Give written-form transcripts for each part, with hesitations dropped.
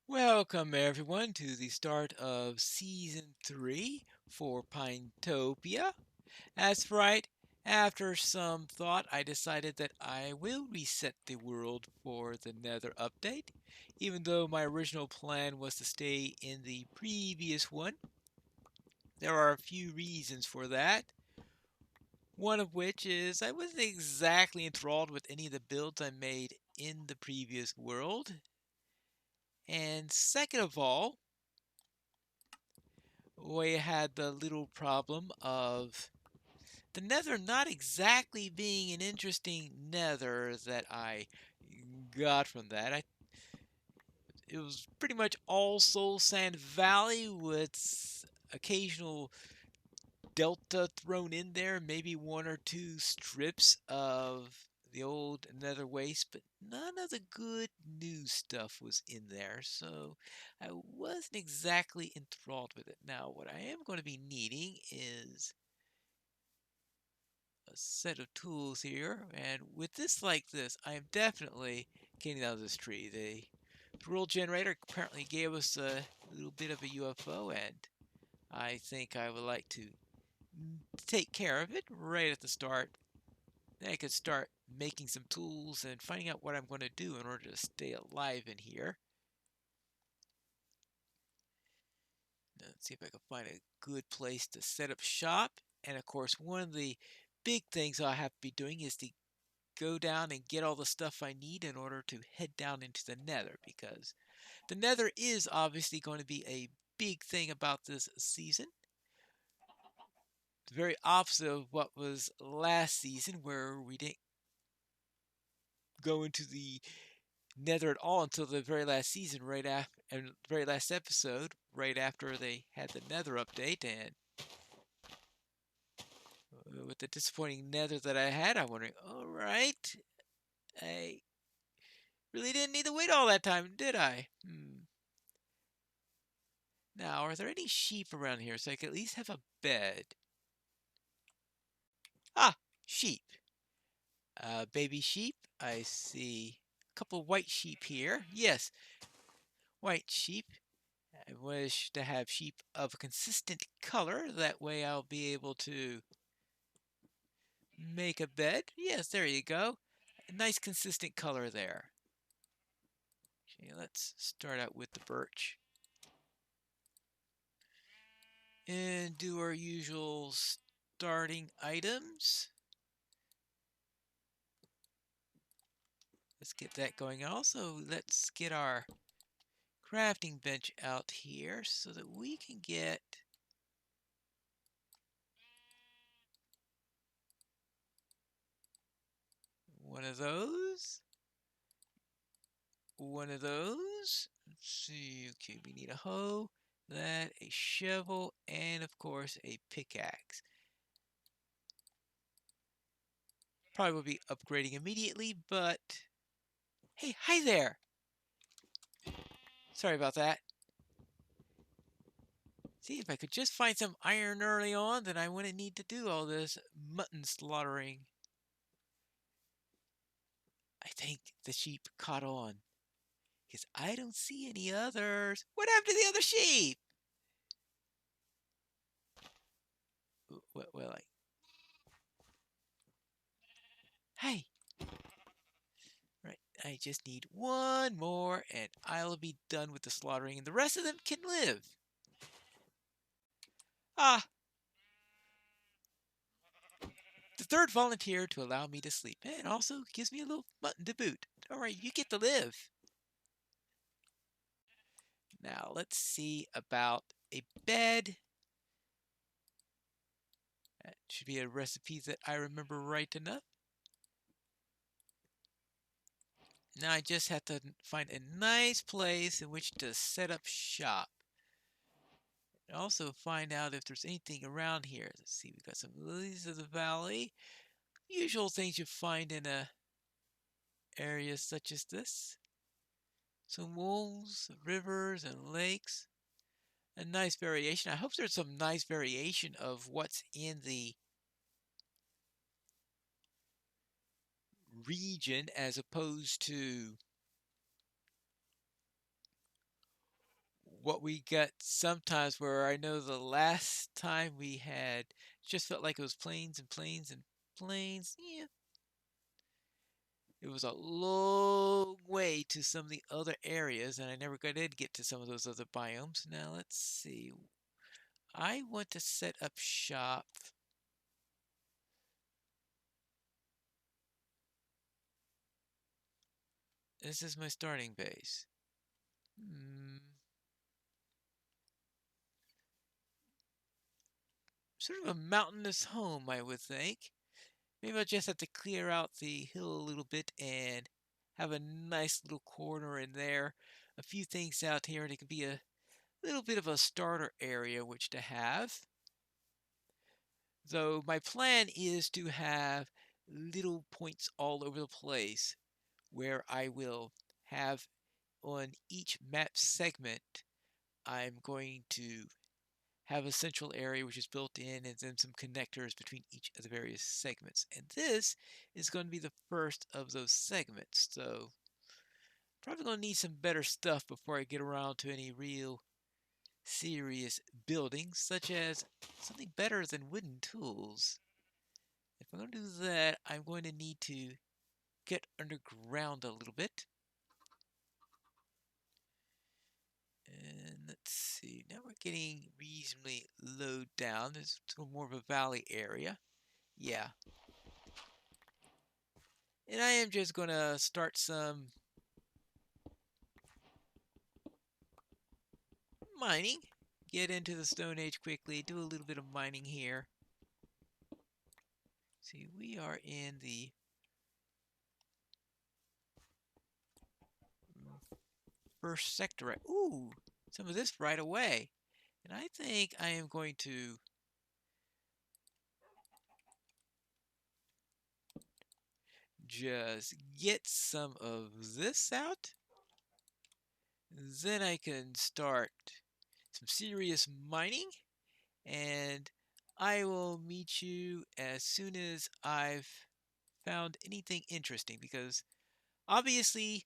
Welcome everyone to the start of season 3 for Pinetopia. That's right, after some thought I decided that I will reset the world for the Nether update, even though my original plan was to stay in the previous one. There are a few reasons for that. One of which is I wasn't exactly enthralled with any of the builds I made in the previous world. And second of all, we had the little problem of the Nether not exactly being an interesting Nether that I got from that. It was pretty much all Soul Sand Valley with occasional delta thrown in there, maybe one or two strips of the old Nether Waste, but none of the good new stuff was in there, so I wasn't exactly enthralled with it. Now, what I am going to be needing is a set of tools here, and with this like this, I am definitely getting out of this tree. The roll generator apparently gave us a little bit of a UFO, and I think I would like to take care of it right at the start. Then I could start making some tools and finding out what I'm going to do in order to stay alive in here. Let's see if I can find a good place to set up shop. And of course, one of the big things I'll have to be doing is to go down and get all the stuff I need in order to head down into the Nether, because the Nether is obviously going to be a big thing about this season. The very opposite of what was last season, where we didn't go into the Nether at all until the very last season, right after, and the very last episode, right after they had the Nether update. And with the disappointing Nether that I had, I'm wondering, all right, I really didn't need to wait all that time, did I? Now, are there any sheep around here so I could at least have a bed? Ah, sheep. Baby sheep. I see a couple white sheep here. Yes, white sheep. I wish to have sheep of a consistent color. That way I'll be able to make a bed. Yes, there you go. A nice consistent color there. Okay, let's start out with the birch. And do our usual starting items. Let's get that going. Also, let's get our crafting bench out here so that we can get one of those. One of those. Let's see. Okay, we need a hoe, that, a shovel, and of course a pickaxe. Probably will be upgrading immediately, but hey, hi there. Sorry about that. See, if I could just find some iron early on, then I wouldn't need to do all this mutton slaughtering. I think the sheep caught on, because I don't see any others. What happened to the other sheep? Well, hey, right. I just need one more, and I'll be done with the slaughtering, and the rest of them can live. Ah, the third volunteer to allow me to sleep, and also gives me a little mutton to boot. All right, you get to live. Now let's see about a bed. That should be a recipe that I remember right enough. Now I just have to find a nice place in which to set up shop. And also find out if there's anything around here. Let's see, we've got some lilies of the valley. Usual things you find in a area such as this. Some wolves, rivers, and lakes. A nice variation. I hope there's some nice variation of what's in the region as opposed to what we get sometimes, where I know the last time we had just felt like it was plains and plains and plains. Yeah, it was a long way to some of the other areas, and I never did get to some of those other biomes. Now let's see. I want to set up shop. This is my starting base. Hmm. Sort of a mountainous home, I would think. Maybe I'll just have to clear out the hill a little bit and have a nice little corner in there. A few things out here, and it could be a little bit of a starter area which to have. Though my plan is to have little points all over the place where I will have on each map segment, I'm going to have a central area which is built in and then some connectors between each of the various segments. And this is going to be the first of those segments. So probably going to need some better stuff before I get around to any real serious building, such as something better than wooden tools. If I'm going to do that, I'm going to need to get underground a little bit. And let's see, now we're getting reasonably low down. There's more of a valley area. Yeah. And I am just going to start some mining. Get into the Stone Age quickly, do a little bit of mining here. See, we are in the first sector. Ooh, some of this right away. And I think I am going to just get some of this out. Then I can start some serious mining. And I will meet you as soon as I've found anything interesting, because obviously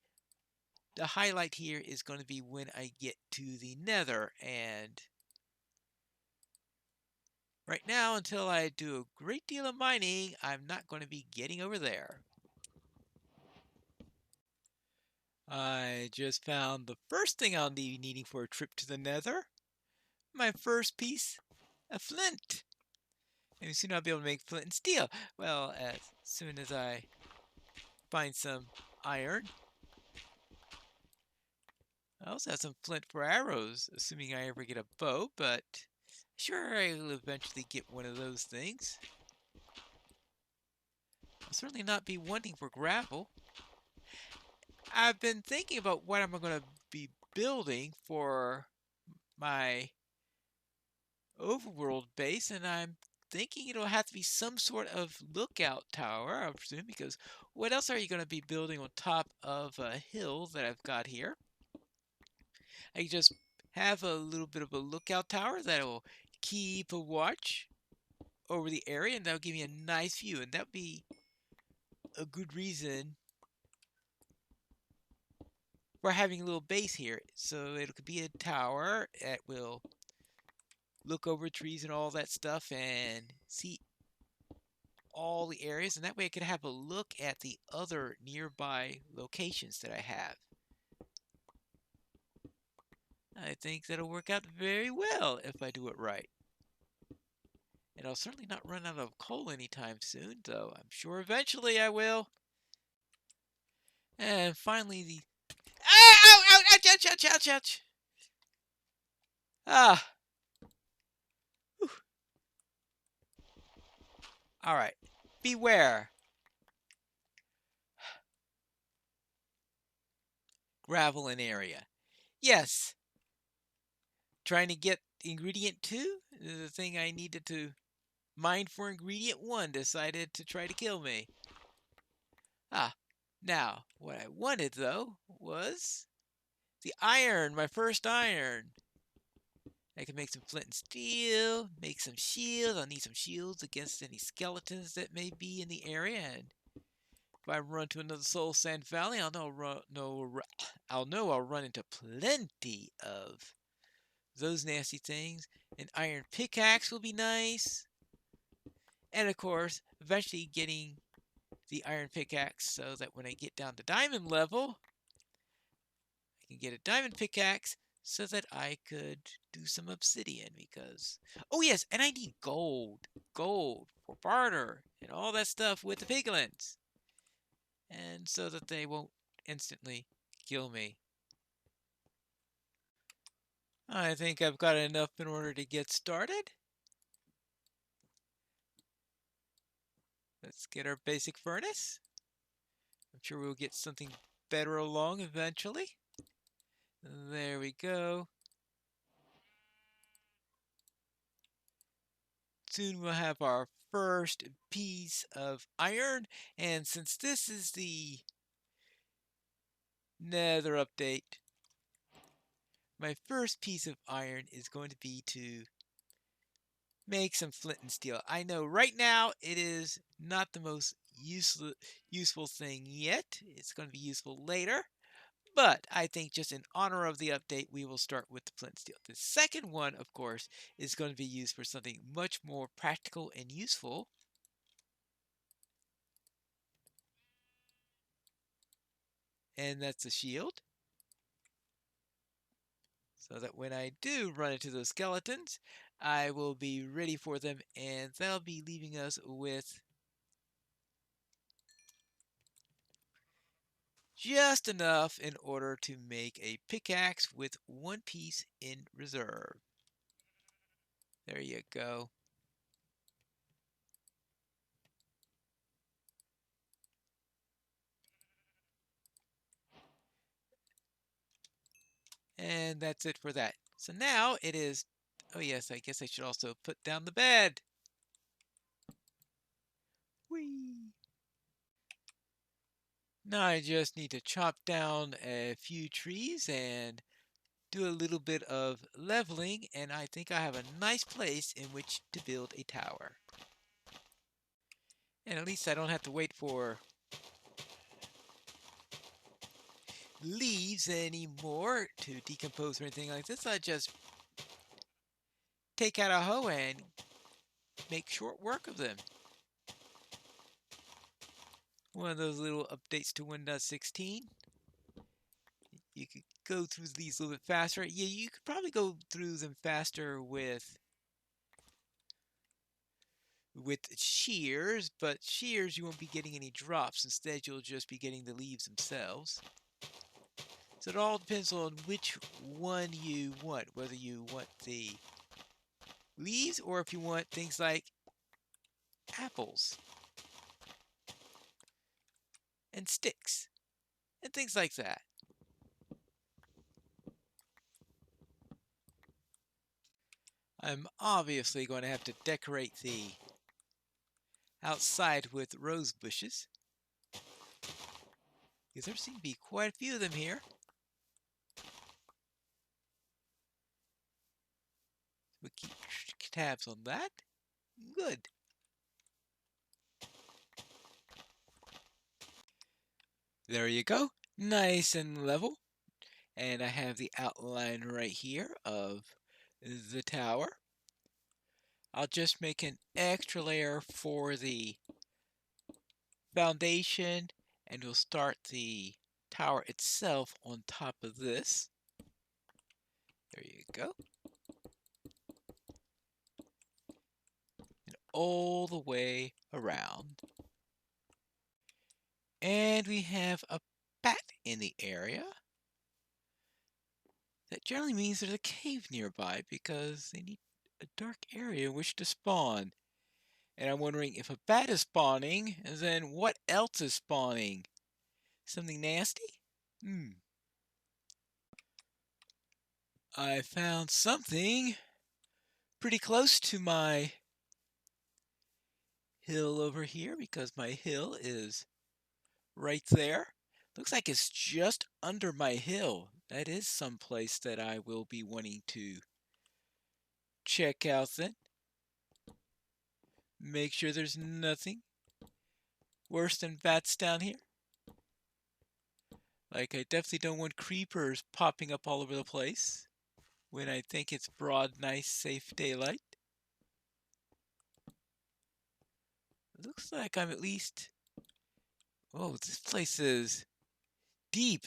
the highlight here is going to be when I get to the Nether, and right now, until I do a great deal of mining, I'm not going to be getting over there. I just found the first thing I'll be needing for a trip to the Nether. My first piece of flint. Maybe soon I'll be able to make flint and steel. Well, as soon as I find some iron. I also have some flint for arrows, assuming I ever get a bow, but sure I'll eventually get one of those things. I'll certainly not be wanting for gravel. I've been thinking about what I'm going to be building for my overworld base, and I'm thinking it'll have to be some sort of lookout tower, I presume, because what else are you going to be building on top of a hill that I've got here? I can just have a little bit of a lookout tower that'll keep a watch over the area, and that'll give me a nice view, and that'll be a good reason for having a little base here. So it could be a tower that will look over trees and all that stuff and see all the areas, and that way I could have a look at the other nearby locations that I have. I think that'll work out very well if I do it right. And I'll certainly not run out of coal anytime soon, though I'm sure eventually I will. And finally the... Ah! Ow! Ow! Ouch! Ouch! Ouch! Ouch! Ouch! Ah! Whew. Alright. Beware. Gravel and area. Yes. Trying to get ingredient 2? The thing I needed to mine for ingredient 1 decided to try to kill me. Ah. Now, what I wanted, though, was the iron, my first iron. I can make some flint and steel, make some shields. I'll need some shields against any skeletons that may be in the area. And if I run to another Soul Sand Valley, I'll know I'll run into plenty of those nasty things. An iron pickaxe will be nice. And of course, eventually getting the iron pickaxe so that when I get down to diamond level, I can get a diamond pickaxe so that I could do some obsidian because... Oh yes, and I need gold. Gold for barter and all that stuff with the piglins. And so that they won't instantly kill me. I think I've got enough in order to get started. Let's get our basic furnace. I'm sure we'll get something better along eventually. There we go. Soon we'll have our first piece of iron. And since this is the Nether update, my first piece of iron is going to be to make some flint and steel. I know right now it is not the most useful thing yet. It's going to be useful later. But I think just in honor of the update, we will start with the flint and steel. The second one, of course, is going to be used for something much more practical and useful. And that's a shield. So that when I do run into those skeletons, I will be ready for them, and they'll be leaving us with just enough in order to make a pickaxe with one piece in reserve. There you go. And that's it for that. So now it is... Oh yes, I guess I should also put down the bed. Whee! Now I just need to chop down a few trees and do a little bit of leveling, and I think I have a nice place in which to build a tower. And at least I don't have to wait for leaves anymore to decompose or anything like this. I just take out a hoe and make short work of them. One of those little updates to 1.16. You could go through these a little bit faster. Yeah, you could probably go through them faster with shears, but shears you won't be getting any drops. Instead, you'll just be getting the leaves themselves. So it all depends on which one you want, whether you want the leaves or if you want things like apples and sticks and things like that. I'm obviously going to have to decorate the outside with rose bushes, because there seem to be quite a few of them here. We keep tabs on that. Good. There you go. Nice and level. And I have the outline right here of the tower. I'll just make an extra layer for the foundation, and we'll start the tower itself on top of this. There you go. And all the way around. And we have a bat in the area. That generally means there's a cave nearby because they need a dark area in which to spawn. And I'm wondering if a bat is spawning, and then what else is spawning? Something nasty? I found something pretty close to my hill over here because my hill is right there. Looks like it's just under my hill. That is some place that I will be wanting to check out then. Make sure there's nothing worse than bats down here. Like, I definitely don't want creepers popping up all over the place. when I think it's broad, nice, safe daylight. Looks like I'm at least... Oh, this place is deep.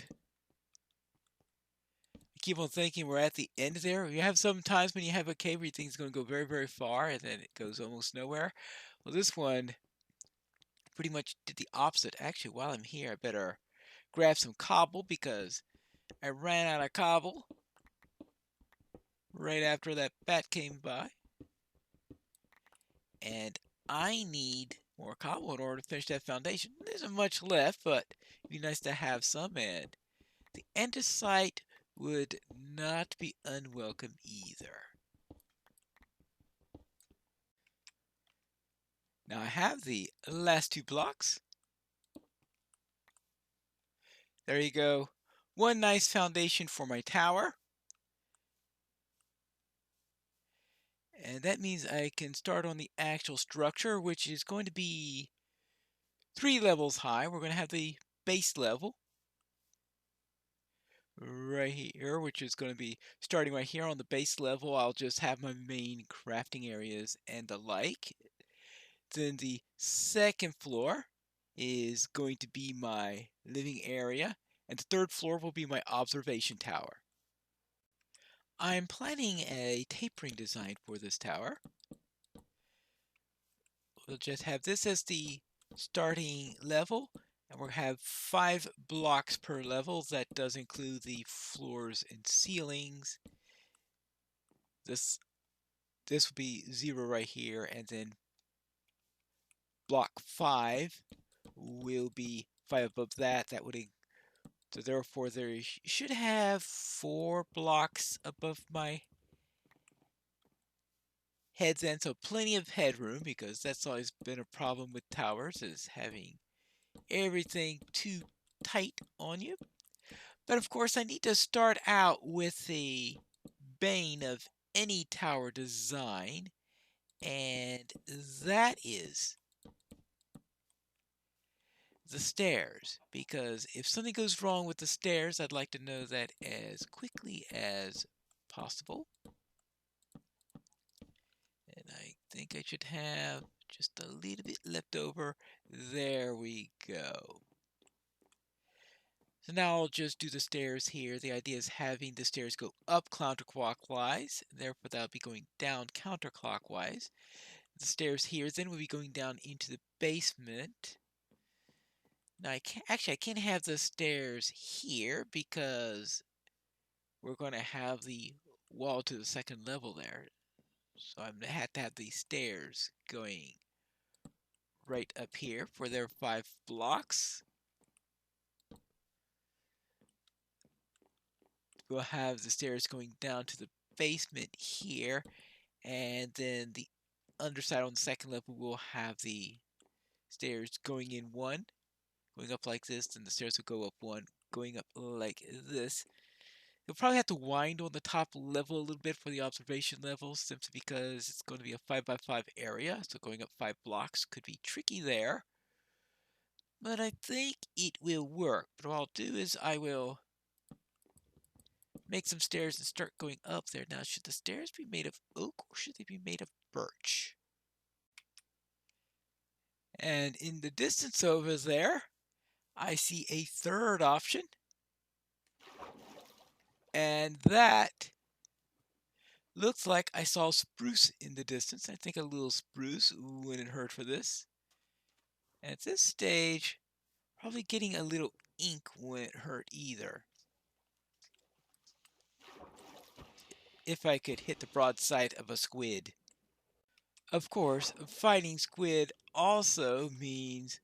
I keep on thinking we're at the end there. You have some times when you have a cave where you think it's going to go very, very far, and then it goes almost nowhere. Well, this one pretty much did the opposite. Actually, while I'm here, I better grab some cobble because I ran out of cobble right after that bat came by. And I need more cobble in order to finish that foundation. There isn't much left, but it'd be nice to have some. And the andesite would not be unwelcome either. Now I have the last 2 blocks. There you go. One nice foundation for my tower. And that means I can start on the actual structure, which is going to be 3 levels high. We're going to have the base level right here, which is going to be starting right here on the base level. I'll just have my main crafting areas and the like. Then the second floor is going to be my living area, and the third floor will be my observation tower. I'm planning a tapering design for this tower. We'll just have this as the starting level, and we'll have 5 blocks per level. That does include the floors and ceilings. This will be 0 right here, and then block 5 will be 5 above that. That would so therefore there should have 4 blocks above my head's end, so plenty of headroom, because that's always been a problem with towers, is having everything too tight on you. But of course I need to start out with the bane of any tower design, and that is the stairs, because if something goes wrong with the stairs, I'd like to know that as quickly as possible. And I think I should have just a little bit left over. There we go. So now I'll just do the stairs here. The idea is having the stairs go up counterclockwise, therefore that'll be going down counterclockwise. The stairs here then will be going down into the basement. Now I can't have the stairs here because we're going to have the wall to the second level there. So I'm going to have the stairs going right up here for their 5 blocks. We'll have the stairs going down to the basement here, and then the underside on the second level will have the stairs going in 1, going up like this, and the stairs will go up 1, going up like this. You'll probably have to wind on the top level a little bit for the observation level, simply because it's going to be a 5x5 area, so going up 5 blocks could be tricky there. But I think it will work. But what I'll do is I will make some stairs and start going up there. Now, should the stairs be made of oak or should they be made of birch? And in the distance over there, I see a third option. And that looks like I saw spruce in the distance. I think a little spruce wouldn't hurt for this. And at this stage, probably getting a little ink wouldn't hurt either. If I could hit the broadside of a squid. Of course, fighting squid also means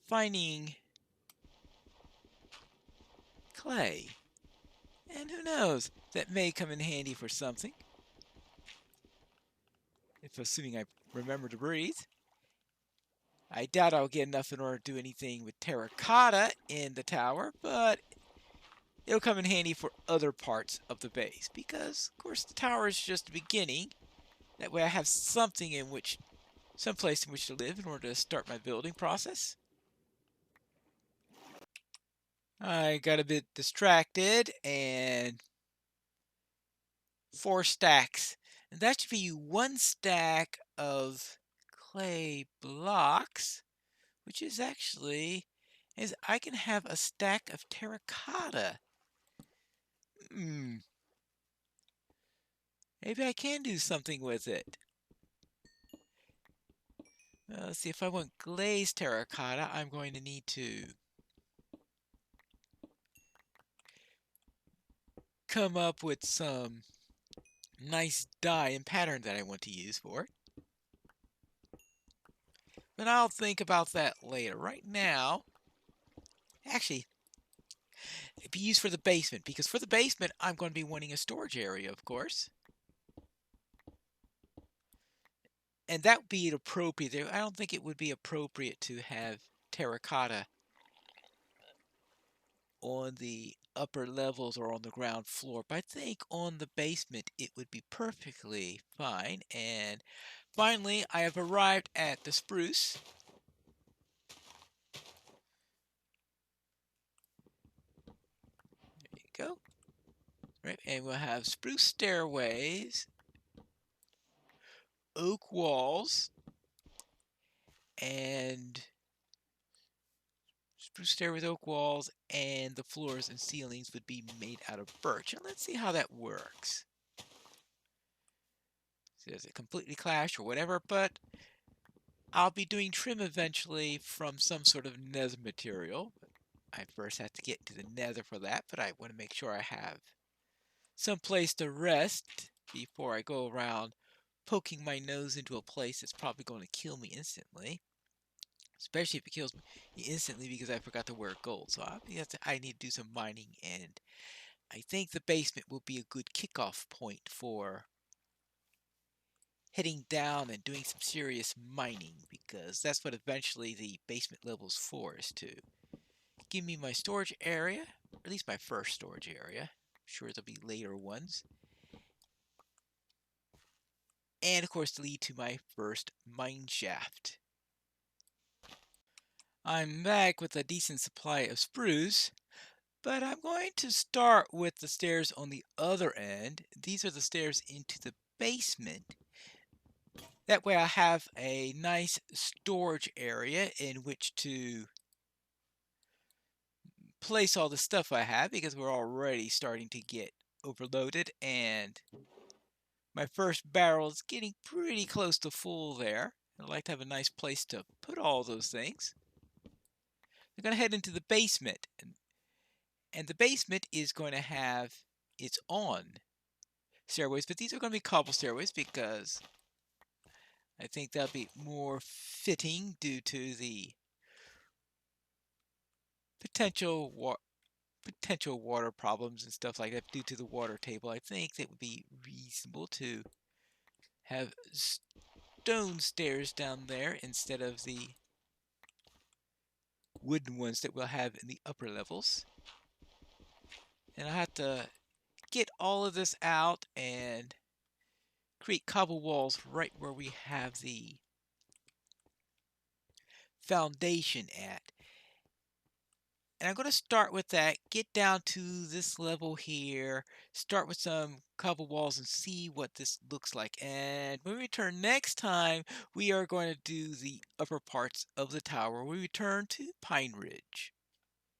finding clay. And who knows, that may come in handy for something. If assuming I remember to breathe. I doubt I'll get enough in order to do anything with terracotta in the tower, but it'll come in handy for other parts of the base, because, of course, the tower is just the beginning. That way I have something in which, some place in which to live in order to start my building process. I got a bit distracted and 4 stacks. And that should be 1 stack of clay blocks, which is actually, is I can have a stack of terracotta. Hmm, maybe I can do something with it. Let's see, if I want glazed terracotta, I'm going to need to come up with some nice dye and pattern that I want to use for it. But I'll think about that later. Right now, actually, it'd be used for the basement, because for the basement, I'm going to be wanting a storage area, of course. And that would be appropriate there. I don't think it would be appropriate to have terracotta on the upper levels or on the ground floor, but I think on the basement it would be perfectly fine. And finally, I have arrived at the spruce. There you go. Right, and we'll have spruce stairways, oak walls, and spruce stair with oak walls, and the floors and ceilings would be made out of birch. And let's see how that works. So does it completely clash or whatever? But I'll be doing trim eventually from some sort of nether material. I first have to get to the nether for that, but I want to make sure I have some place to rest before I go around poking my nose into a place that's probably going to kill me instantly. Especially if it kills me instantly because I forgot to wear gold. So I need to do some mining, and I think the basement will be a good kickoff point for heading down and doing some serious mining, because that's what eventually the basement level's for, is to give me my storage area, or at least my first storage area. I'm sure there'll be later ones. And of course to lead to my first mine shaft. I'm back with a decent supply of spruce, but I'm going to start with the stairs on the other end. These are the stairs into the basement. That way I have a nice storage area in which to place all the stuff I have, because we're already starting to get overloaded, and my first barrel is getting pretty close to full there. I'd like to have a nice place to put all those things. We're going to head into the basement, and the basement is going to have its own stairways, but these are going to be cobble stairways because I think that'll be more fitting due to the potential water problems and stuff like that due to the water table. I think it would be reasonable to have stone stairs down there instead of the wooden ones that we'll have in the upper levels. And I have to get all of this out and create cobble walls right where we have the foundation at. And I'm going to start with that, get down to this level here, start with some cobble walls and see what this looks like. And when we return next time, we are going to do the upper parts of the tower. We return to Pine Ridge.